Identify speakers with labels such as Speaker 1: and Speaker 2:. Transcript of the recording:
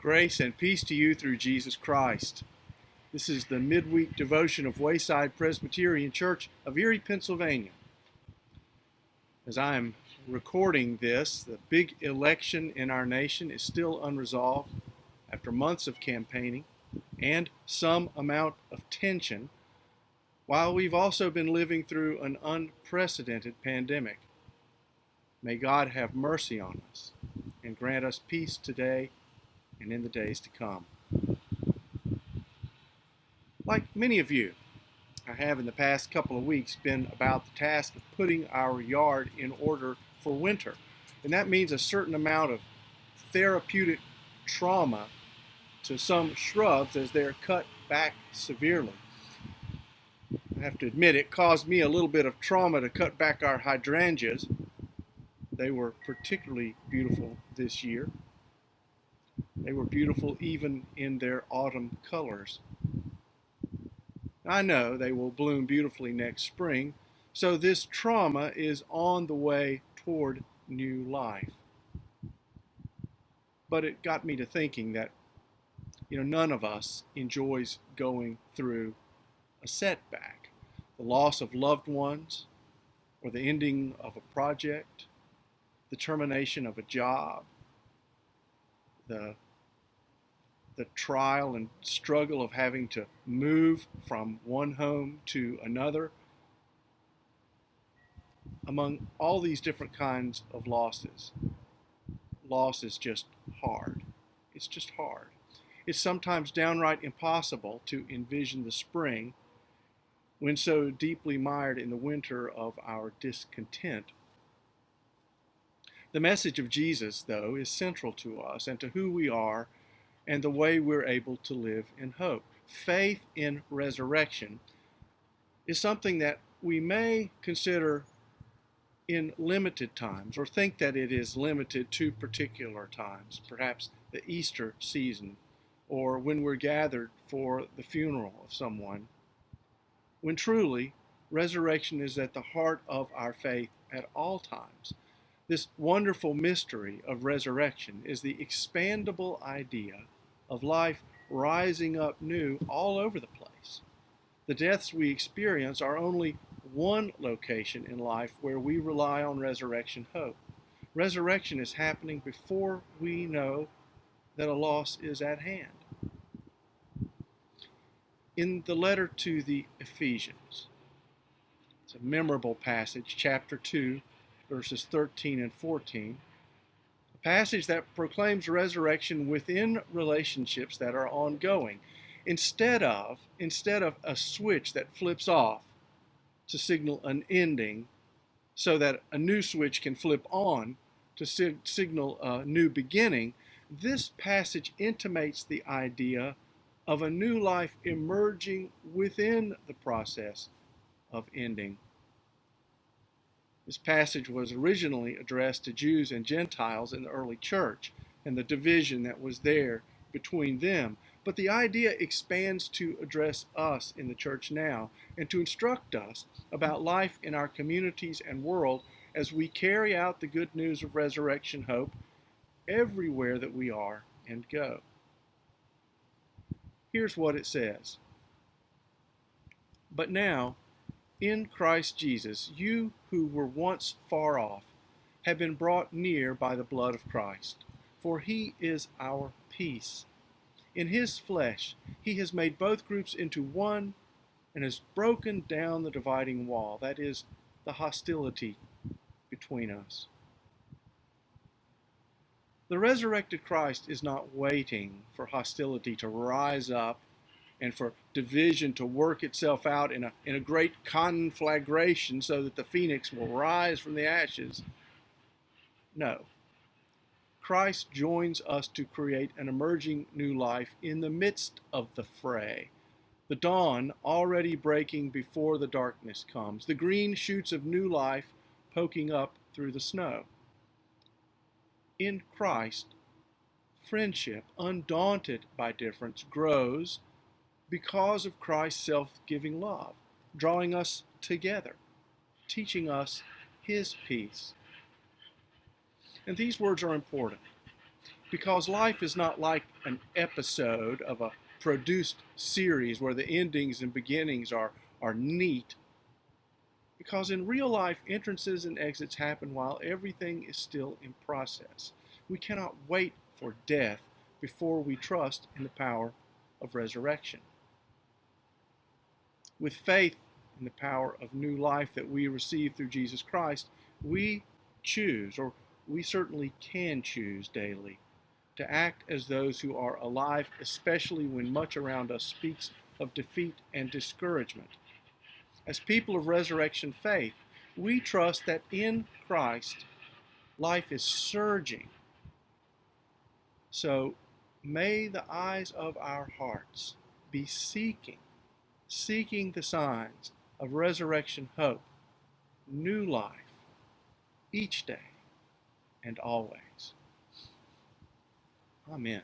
Speaker 1: Grace and peace to you through Jesus Christ. This is the Midweek devotion of Wayside Presbyterian Church of Erie, Pennsylvania. As I am recording this, the big election in our nation is still unresolved after months of campaigning and some amount of tension, while we've also been living through an unprecedented pandemic. May God have mercy on us and grant us peace today and in the days to come. Like many of you, I have in the past couple of weeks been about the task of putting our yard in order for winter. And that means a certain amount of therapeutic trauma to some shrubs as they're cut back severely. I have to admit it caused me a little bit of trauma to cut back our hydrangeas. They were particularly beautiful this year. They were beautiful even in their autumn colors. I know they will bloom beautifully next spring, so this trauma is on the way toward new life. But it got me to thinking that, none of us enjoys going through a setback, the loss of loved ones, or the ending of a project, the termination of a job, the trial and struggle of having to move from one home to another. Among all these different kinds of losses, loss is just hard. It's just hard. It's sometimes downright impossible to envision the spring when so deeply mired in the winter of our discontent. The message of Jesus, though, is central to us and to who we are and the way we're able to live in hope. Faith in resurrection is something that we may consider in limited times, or think that it is limited to particular times, perhaps the Easter season, or when we're gathered for the funeral of someone, when truly resurrection is at the heart of our faith at all times. This wonderful mystery of resurrection is the expandable idea of life rising up new all over the place. The deaths we experience are only one location in life where we rely on resurrection hope. Resurrection is happening before we know that a loss is at hand. In the letter to the Ephesians, it's a memorable passage, chapter 2, verses 13 and 14, a passage that proclaims resurrection within relationships that are ongoing, instead of a switch that flips off to signal an ending so that a new switch can flip on to signal a new beginning. This passage intimates the idea of a new life emerging within the process of ending. This passage was originally addressed to Jews and Gentiles in the early church and the division that was there between them. But the idea expands to address us in the church now and to instruct us about life in our communities and world as we carry out the good news of resurrection hope everywhere that we are and go. Here's what it says. But now, in Christ Jesus, you who were once far off have been brought near by the blood of Christ, for he is our peace. In his flesh, he has made both groups into one and has broken down the dividing wall, that is, the hostility between us. The resurrected Christ is not waiting for hostility to rise up and for division to work itself out in a great conflagration so that the phoenix will rise from the ashes. No. Christ joins us to create an emerging new life in the midst of the fray. The dawn already breaking before the darkness comes. The green shoots of new life poking up through the snow. In Christ, friendship, undaunted by difference, grows because of Christ's self-giving love, drawing us together, teaching us his peace. And these words are important. because life is not like an episode of a produced series where the endings and beginnings are neat. Because in real life, entrances and exits happen while everything is still in process. We cannot wait for death before we trust in the power of resurrection. With faith in the power of new life that we receive through Jesus Christ, we choose, or we certainly can choose daily, to act as those who are alive, especially when much around us speaks of defeat and discouragement. As people of resurrection faith, we trust that in Christ, life is surging. So may the eyes of our hearts be seeking the signs of resurrection hope, new life, each day and always. Amen.